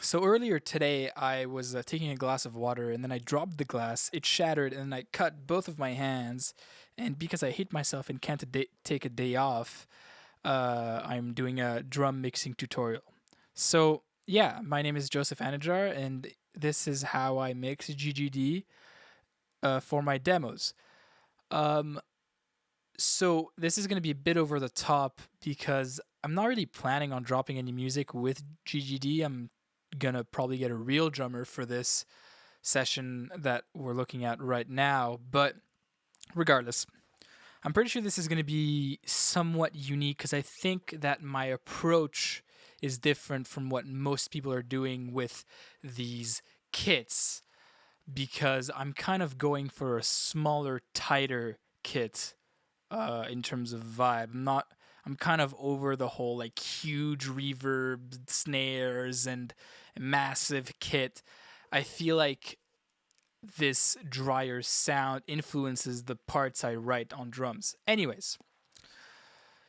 So earlier today, I was taking a glass of water and then I dropped the glass. It shattered and I cut both of my hands. And because I hate myself and can't take a day off, I'm doing a drum mixing tutorial. So, yeah, my name is Joseph Anidjar, and this is how I mix GGD for my demos. Um, so, this is going to be a bit over the top because I'm not really planning on dropping any music with GGD. I'm gonna probably get a real drummer for this session that we're looking at right now. But regardless, I'm pretty sure this is gonna be somewhat unique because I think that my approach is different from what most people are doing with these kits because I'm kind of going for a smaller, tighter kit in terms of vibe. I'm kind of over the whole like huge reverb, snares, and massive kit. I feel like this drier sound influences the parts I write on drums. Anyways,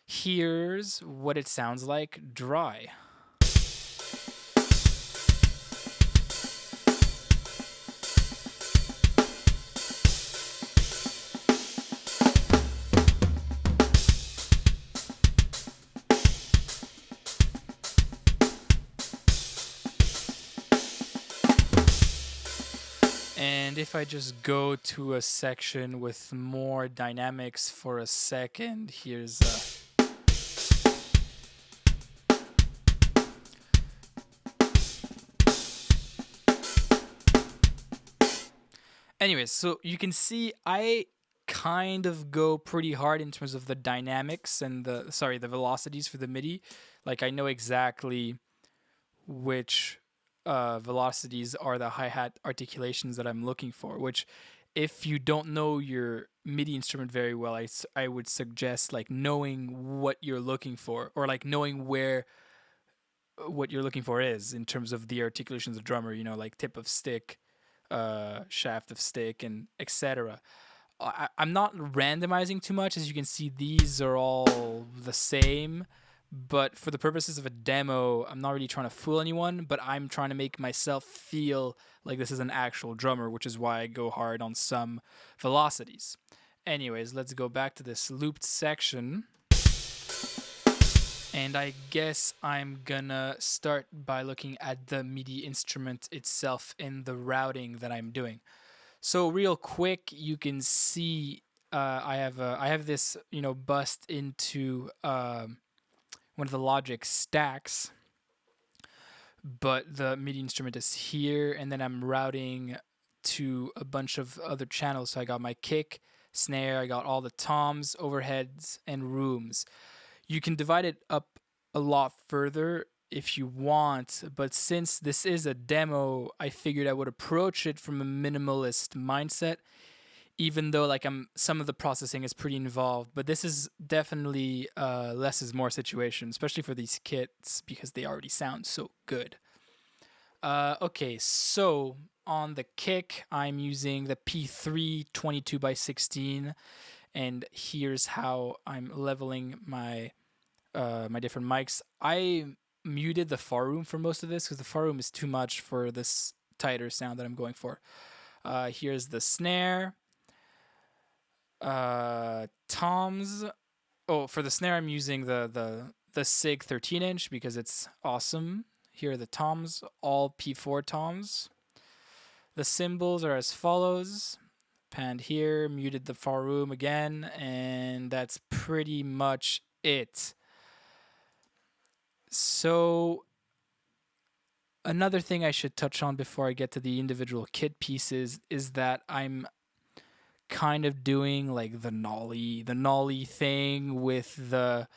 here's what it sounds like dry. And if I just go to a section with more dynamics for a second, here's anyways, so you can see I kind of go pretty hard in terms of the dynamics and the velocities for the MIDI. Like I know exactly which velocities are the hi-hat articulations that I'm looking for, which if you don't know your MIDI instrument very well, I would suggest like knowing what you're looking for or like knowing where what you're looking for is in terms of the articulations of the drummer, like tip of stick, shaft of stick, and etc. I'm not randomizing too much. As you can see, these are all the same. But for the purposes of a demo, I'm not really trying to fool anyone, but I'm trying to make myself feel like this is an actual drummer, which is why I go hard on some velocities. Anyways, let's go back to this looped section. And I guess I'm gonna start by looking at the MIDI instrument itself in the routing that I'm doing. So real quick, you can see I have this bust into one of the Logic stacks, but the MIDI instrument is here, and then I'm routing to a bunch of other channels. So I got my kick, snare, I got all the toms, overheads, and rooms. You can divide it up a lot further if you want, but since this is a demo, I figured I would approach it from a minimalist mindset, even though like some of the processing is pretty involved. But this is definitely less is more situation, especially for these kits because they already sound so good. Okay, so on the kick, I'm using the P3 22x16, and here's how I'm leveling my my different mics. I muted the far room for most of this because the far room is too much for this tighter sound that I'm going for. Here's the snare. Toms. Oh, for the snare, I'm using the Sig 13-inch because it's awesome. Here are the toms, all P4 toms. The cymbals are as follows. Panned here, muted the far room again, and that's pretty much it. So another thing I should touch on before I get to the individual kit pieces is that I'm kind of doing like the nollie thing with the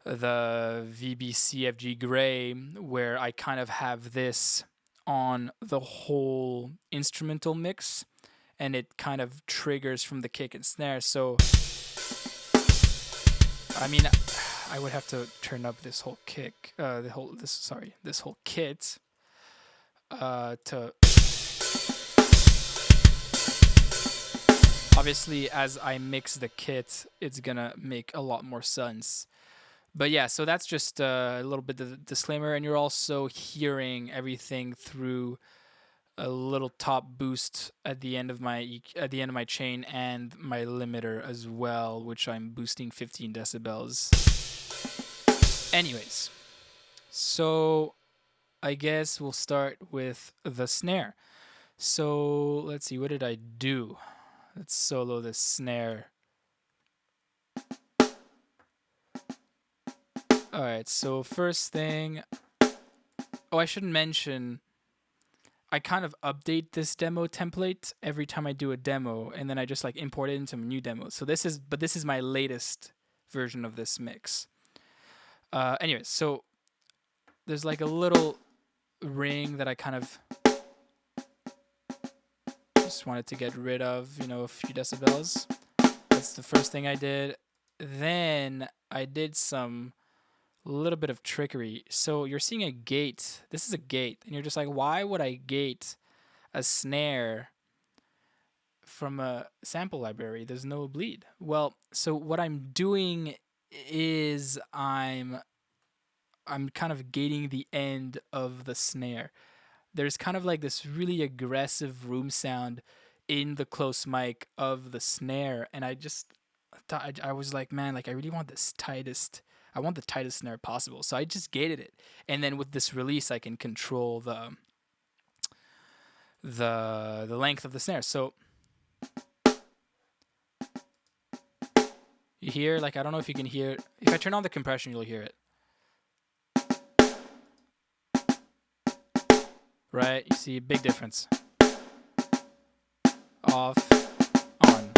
VBCFG gray, where I kind of have this on the whole instrumental mix, and it kind of triggers from the kick and snare. So I mean, I would have to turn up this whole kick, this whole kit, to obviously as I mix the kit, it's gonna make a lot more sense. But yeah, so that's just a little bit of the disclaimer, and you're also hearing everything through a little top boost at the end of my chain and my limiter as well, which I'm boosting 15 decibels. Anyways, so I guess we'll start with the snare. So let's see, what did I do? Let's solo the snare. All right, so first thing, I shouldn't mention, I kind of update this demo template every time I do a demo, and then I just like import it into a new demo. So this is my latest version of this mix. Anyways, so there's like a little ring that I kind of just wanted to get rid of, a few decibels. That's the first thing I did. Then I did some little bit of trickery. So you're seeing a gate. This is a gate, and you're just like, why would I gate a snare from a sample library? There's no bleed. Well, so what I'm doing is I'm kind of gating the end of the snare. There's kind of like this really aggressive room sound in the close mic of the snare, and I was like, man, like I really want I want the tightest snare possible. So I just gated it, and then with this release, I can control the length of the snare. So you hear, like, I don't know if you can hear it. If I turn on the compression, you'll hear it. Right? You see a big difference. Off, on.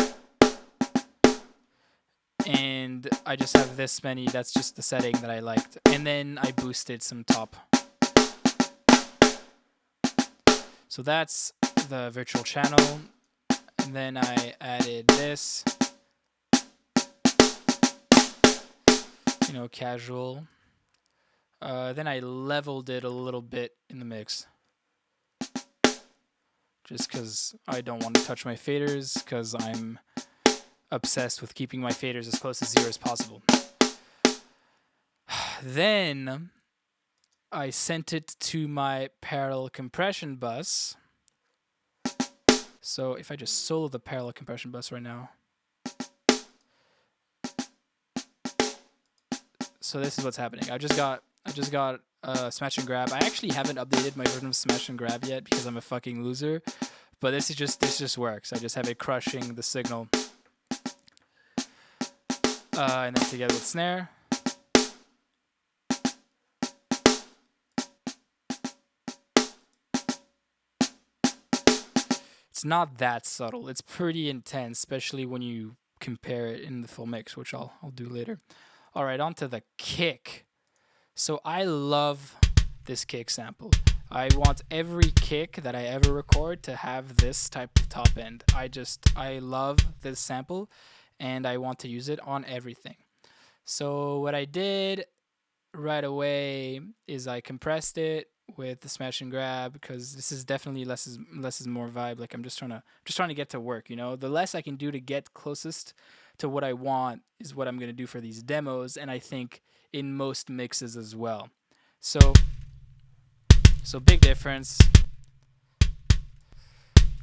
And I just have this many. That's just the setting that I liked. And then I boosted some top. So that's the virtual channel. And then I added this. Casual. Then I leveled it a little bit in the mix. Just because I don't want to touch my faders, because I'm obsessed with keeping my faders as close to 0 as possible. Then I sent it to my parallel compression bus. So if I just solo the parallel compression bus right now. So this is what's happening. I just got Smash and Grab. I actually haven't updated my version of Smash and Grab yet because I'm a fucking loser. But this just works. I just have it crushing the signal. And then together with snare. It's not that subtle. It's pretty intense, especially when you compare it in the full mix, which I'll do later. All right, on to the kick. So I love this kick sample. I want every kick that I ever record to have this type of top end. I love this sample, and I want to use it on everything. So what I did right away is I compressed it with the Smash and Grab, because this is definitely less is more vibe. Like I'm just trying to get to work, The less I can do to get closest to what I want is what I'm going to do for these demos, and I think in most mixes as well. So big difference.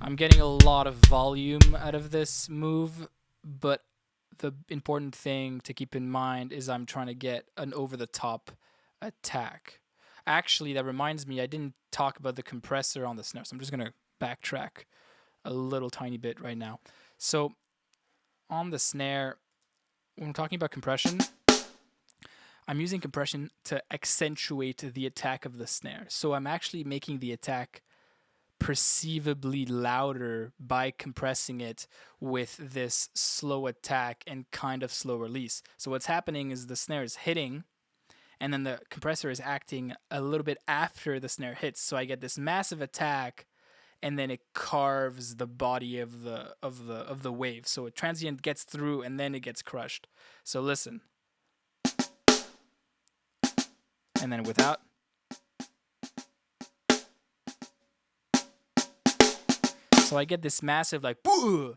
I'm getting a lot of volume out of this move, but the important thing to keep in mind is I'm trying to get an over-the-top attack. Actually, that reminds me, I didn't talk about the compressor on the snare, so I'm just going to backtrack a little tiny bit right now. So on the snare, when we're talking about compression, I'm using compression to accentuate the attack of the snare. So I'm actually making the attack perceivably louder by compressing it with this slow attack and kind of slow release. So what's happening is the snare is hitting, and then the compressor is acting a little bit after the snare hits. So I get this massive attack, and then it carves the body of the wave. So a transient gets through, and then it gets crushed. So listen. And then without. So I get this massive like boo,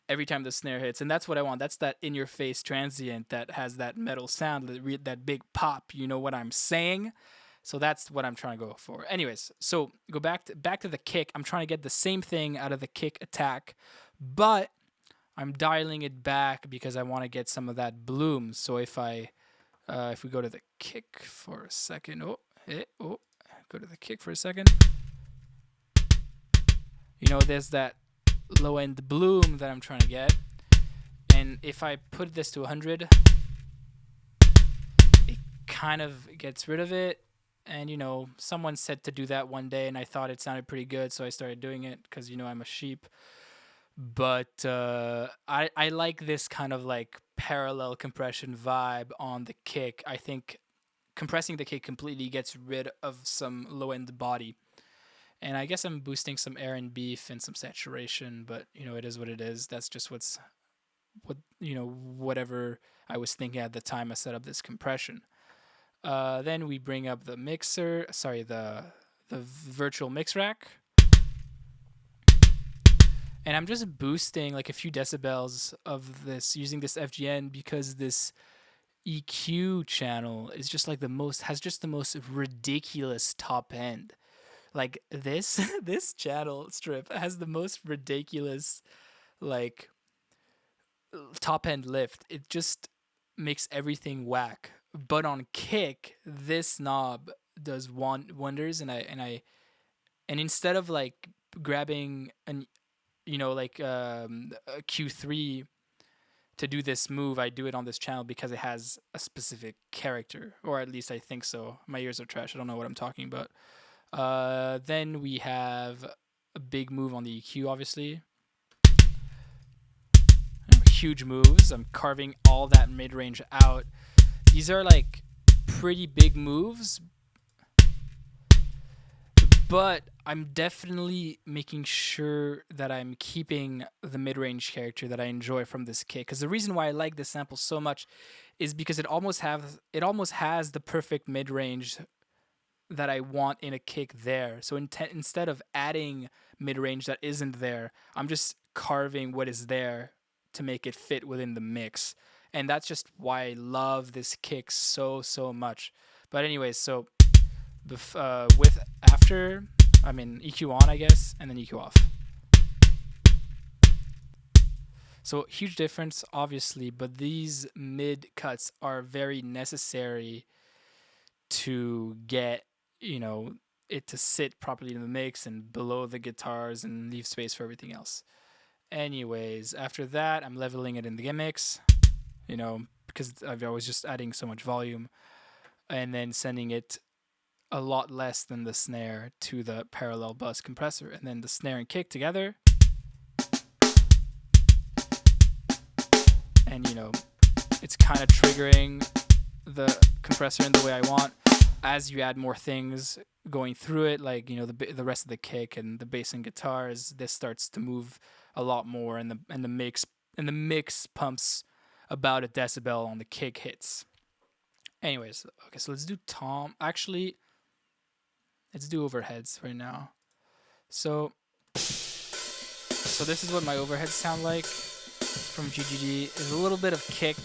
every time the snare hits, and that's what I want. That's that in-your-face transient that has that metal sound, that big pop. You know what I'm saying? So that's what I'm trying to go for. Anyways, so go back to the kick. I'm trying to get the same thing out of the kick attack, but I'm dialing it back because I want to get some of that bloom. So if we go to the kick for a second, go to the kick for a second. You know, there's that low end bloom that I'm trying to get, and if I put this to 100, it kind of gets rid of it. And you know, someone said to do that one day, and I thought it sounded pretty good, so I started doing it because, you know, I'm a sheep. But I like this kind of like parallel compression vibe on the kick. I think compressing the kick completely gets rid of some low end body. And I guess I'm boosting some air and beef and some saturation, but you know, it is what it is. That's just whatever I was thinking at the time I set up this compression. Then we bring up the mixer, the virtual mix rack. And I'm just boosting like a few decibels of this using this FGN because this EQ channel is just like has just the most ridiculous top end. Like this this channel strip has the most ridiculous like top end lift. It just makes everything whack. But on kick, this knob does wonders, and instead of like grabbing a Q3 to do this move, I do it on this channel because it has a specific character, or at least I think so. My ears are trash. I don't know what I'm talking about. Then we have a big move on the EQ, obviously. Huge moves. I'm carving all that mid-range out. These are like pretty big moves, but I'm definitely making sure that I'm keeping the mid-range character that I enjoy from this kick. Because the reason why I like this sample so much is because it almost has the perfect mid-range that I want in a kick there. So instead of adding mid-range that isn't there, I'm just carving what is there to make it fit within the mix. And that's just why I love this kick so much. But anyways, so EQ on, I guess, and then EQ off. So huge difference, obviously, but these mid cuts are very necessary to get, you know, it to sit properly in the mix and below the guitars and leave space for everything else. Anyways, after that, I'm leveling it in the mix, you know, because I was just adding so much volume, and then sending it a lot less than the snare to the parallel bus compressor, and then the snare and kick together. And, you know, it's kind of triggering the compressor in the way I want. As you add more things going through it, like, you know, the rest of the kick and the bass and guitars, this starts to move a lot more, and the mix pumps about a decibel on the kick hits. Anyways, okay, so let's do tom. Actually, let's do overheads right now. So this is what my overheads sound like from GGG. There's a little bit of kick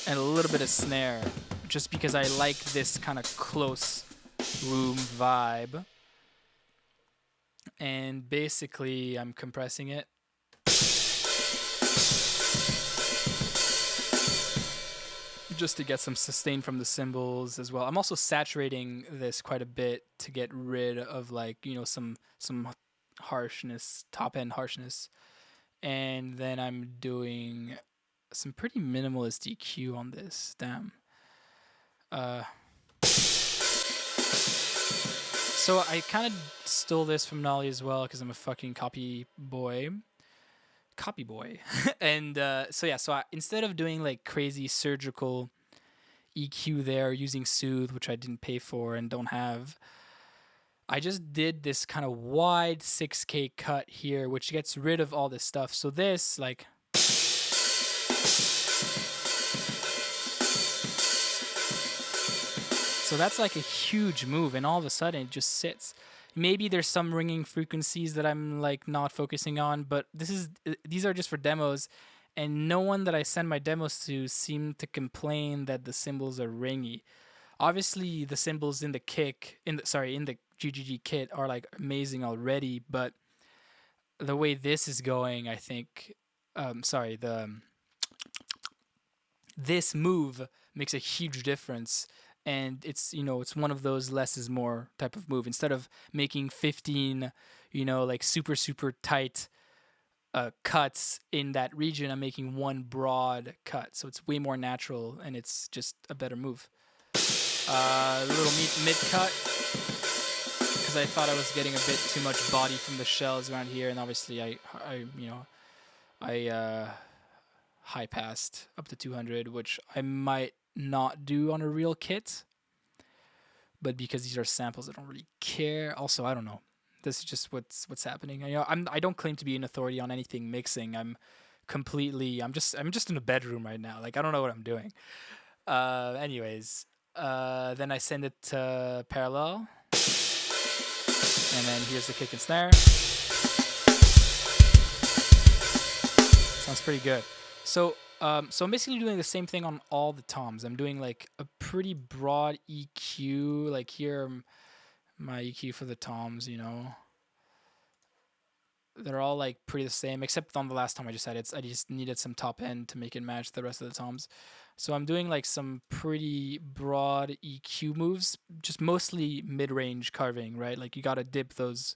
and a little bit of snare, just because I like this kind of close room vibe. And basically, I'm compressing it. Just to get some sustain from the cymbals as well. I'm also saturating this quite a bit to get rid of, like, you know, some harshness, top end harshness. And then I'm doing some pretty minimalist EQ on this. Damn. So I kind of stole this from Nolly as well, because I'm a fucking copy boy. And so instead of doing like crazy surgical EQ there using Soothe, which I didn't pay for and don't have, I just did this kind of wide 6K cut here, which gets rid of all this stuff. So this, like, so that's like a huge move, and all of a sudden it just sits. Maybe there's some ringing frequencies that I'm like not focusing on, but these are just for demos, and no one that I send my demos to seem to complain that the cymbals are ringy. Obviously, the cymbals in the kick in the GGG kit are like amazing already, but the way this is going, I think, sorry, the this move makes a huge difference, and it's one of those less is more type of move. Instead of making 15 like super tight cuts in that region, I'm making one broad cut, so it's way more natural and it's just a better move. A little mid cut, because I thought I was getting a bit too much body from the shells around here, and obviously I high passed up to 200, which I might not do on a real kit, but because these are samples, I don't really care. Also, I don't know. This is just what's happening. I don't claim to be an authority on anything mixing. I'm just in a bedroom right now. Like, I don't know what I'm doing. Anyways, then I send it to parallel, and then here's the kick and snare. Sounds pretty good. So I'm basically doing the same thing on all the toms. I'm doing like a pretty broad EQ. Like here, my EQ for the toms, they're all like pretty the same, except on the last tom I just had it. I just needed some top end to make it match the rest of the toms. So I'm doing like some pretty broad EQ moves, just mostly mid-range carving, right? Like you gotta dip that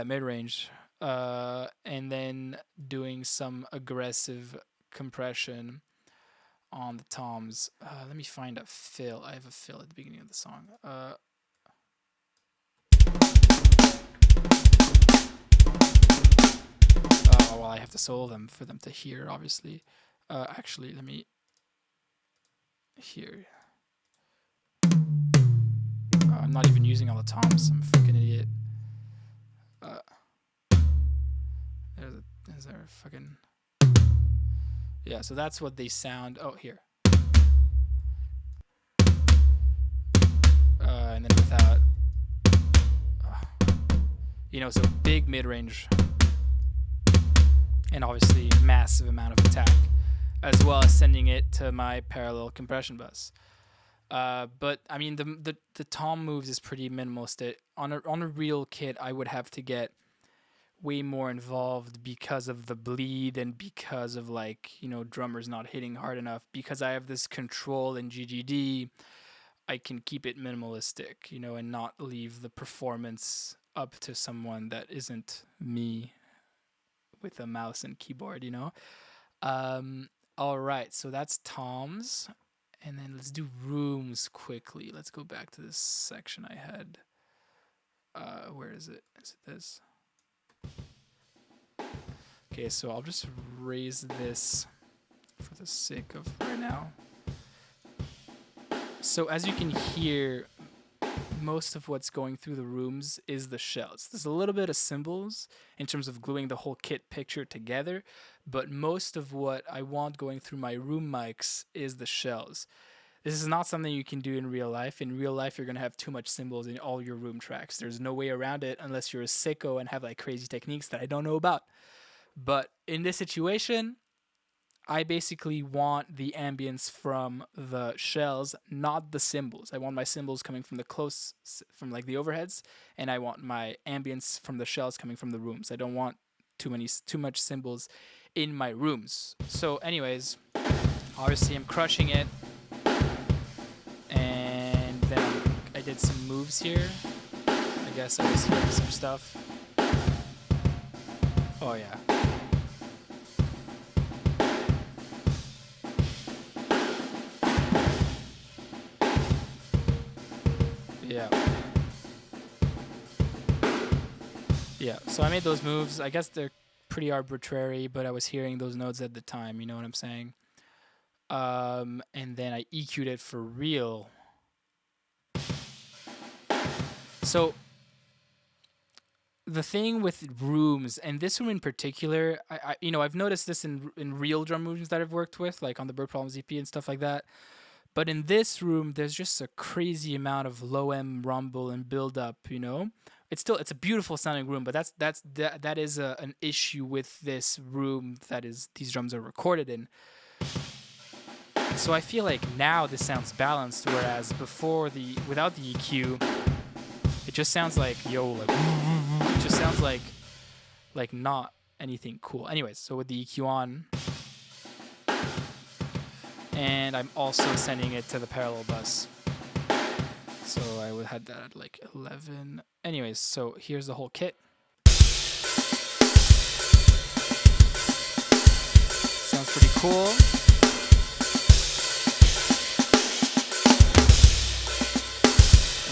mid-range. And then doing some aggressive compression on the toms. Let me find a fill. I have a fill at the beginning of the song. Well, I have to solo them for them to hear, obviously. Actually, let me hear. I'm not even using all the toms. I'm a freaking idiot. There's our fucking... Yeah, so that's what they sound... Oh, here. And then without... so big mid-range. And obviously massive amount of attack, as well as sending it to my parallel compression bus. But I mean, the tom moves is pretty minimalistic. On a real kit, I would have to get way more involved because of the bleed and because of drummers not hitting hard enough. Because I have this control in GGD, I can keep it minimalistic, and not leave the performance up to someone that isn't me with a mouse and keyboard, All right, so that's toms. And then let's do rooms quickly. Let's go back to this section I had. Where is it? Is it this? Okay, so I'll just raise this for the sake of right now. So as you can hear, most of what's going through the rooms is the shells. There's a little bit of cymbals in terms of gluing the whole kit picture together, but most of what I want going through my room mics is the shells. This is not something you can do in real life. In real life, you're going to have too much cymbals in all your room tracks. There's no way around it unless you're a sicko and have like crazy techniques that I don't know about. But in this situation, I basically want the ambience from the shells, not the cymbals. I want my cymbals coming from from like the overheads, and I want my ambience from the shells coming from the rooms. I don't want too much cymbals in my rooms. So anyways, obviously I'm crushing it, and then I did some moves here. I guess I was hearing some stuff. Oh yeah. Yeah, so I made those moves. I guess they're pretty arbitrary, but I was hearing those notes at the time, you know what I'm saying? And then I EQ'd it for real. So the thing with rooms, and this room in particular, I've noticed this in real drum rooms that I've worked with, like on the Bird Problems EP and stuff like that. But in this room, there's just a crazy amount of low end rumble and build up. It's a beautiful sounding room, but that is an issue with this room that is these drums are recorded in. So I feel like now this sounds balanced, whereas before without the EQ, it just sounds like it just sounds like not anything cool. Anyways, so with the EQ on, and I'm also sending it to the parallel bus. So I would had that at like 11. Anyways, so here's the whole kit. Sounds pretty cool.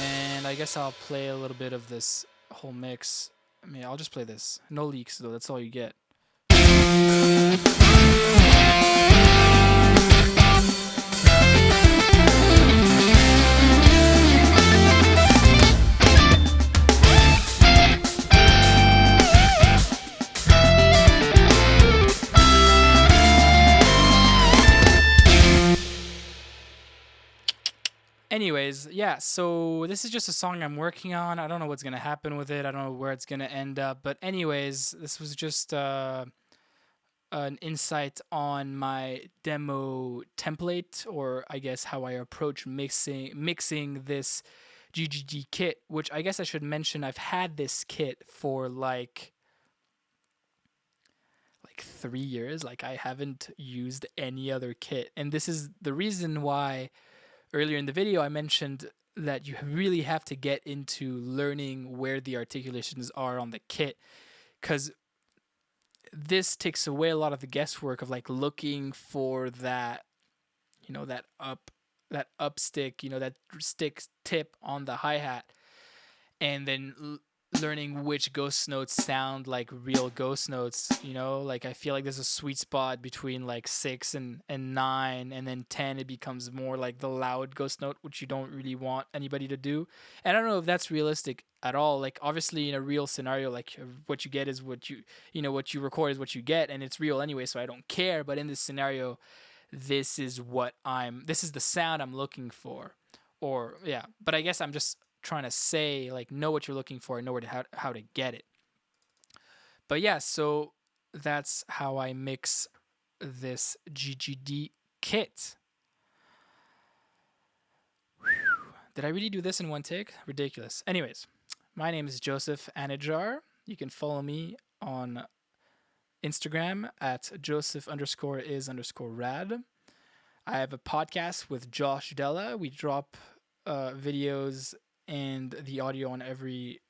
And I guess I'll play a little bit of this whole mix. I mean, I'll just play this. No leaks though, that's all you get. Anyways, yeah, so this is just a song I'm working on. I don't know what's going to happen with it. I don't know where it's going to end up. But anyways, this was just an insight on my demo template, or I guess how I approach mixing this GGG kit, which I guess I should mention I've had this kit for like 3 years. Like I haven't used any other kit. And this is the reason why earlier in the video, I mentioned that you really have to get into learning where the articulations are on the kit, because this takes away a lot of the guesswork of like looking for that, that up stick, that stick tip on the hi-hat, and then learning which ghost notes sound like real ghost notes. Like I feel like there's a sweet spot between like 6 and 9, and then 10 it becomes more like the loud ghost note, which you don't really want anybody to do. And I don't know if that's realistic at all. Like obviously in a real scenario, like what you get is what what you record is what you get, and it's real anyway, so I don't care. But in this scenario, this is the sound I'm looking for. Or yeah, but I guess I'm just trying to say, like, know what you're looking for and know how to get it. But yeah, so that's how I mix this GGD kit. Whew. Did I really do this in one take? Ridiculous. Anyways, my name is Joseph Anidjar. You can follow me on Instagram at Joseph_is_rad. I have a podcast with Josh Della. We drop videos and the audio on every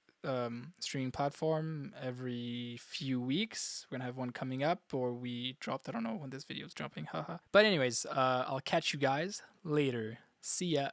streaming platform every few weeks. We're gonna have one coming up, or we dropped. I don't know when this video is dropping. Haha. But anyways, I'll catch you guys later. See ya.